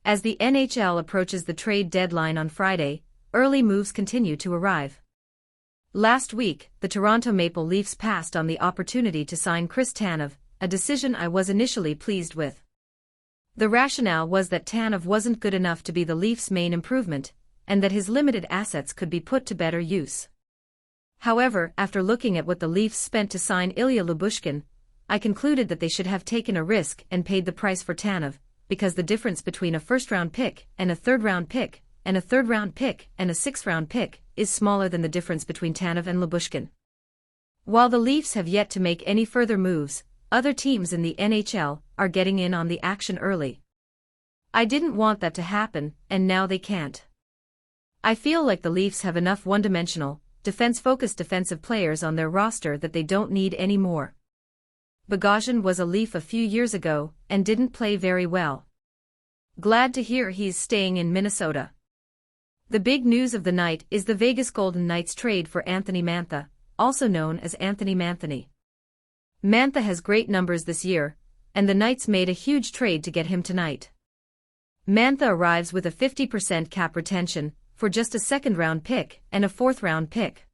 As the NHL approaches the trade deadline on Friday, early moves continue to arrive. Last week, the Toronto Maple Leafs passed on the opportunity to sign Chris Tanev, a decision I was initially pleased with. The rationale was that Tanev wasn't good enough to be the Leafs' main improvement, and that his limited assets could be put to better use. However, after looking at what the Leafs spent to sign Ilya Lyubushkin, I concluded that they should have taken a risk and paid the price for Tanev, because the difference between a first-round pick and a third-round pick, and a third-round pick and a sixth-round pick, is smaller than the difference between Tanev and Lyubushkin. While the Leafs have yet to make any further moves, other teams in the NHL are getting in on the action early. I didn't want that to happen, and now they can't. I feel like the Leafs have enough one-dimensional, defense-focused defensive players on their roster that they don't need any more. Bogosian was a Leaf a few years ago and didn't play very well. Glad to hear he's staying in Minnesota. The big news of the night is the Vegas Golden Knights trade for Anthony Mantha, also known as Anthony Manthony. Mantha has great numbers this year, and the Knights made a huge trade to get him tonight. Mantha arrives with a 50% cap retention for just a second-round pick and a fourth-round pick.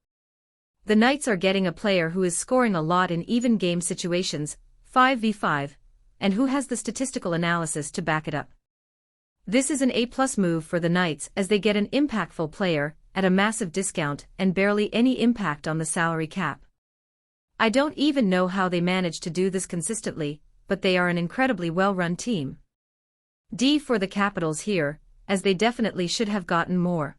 The Knights are getting a player who is scoring a lot in even game situations, 5v5, and who has the statistical analysis to back it up. This is an A+ move for the Knights as they get an impactful player at a massive discount and barely any impact on the salary cap. I don't even know how they manage to do this consistently, but they are an incredibly well-run team. D for the Capitals here, as they definitely should have gotten more.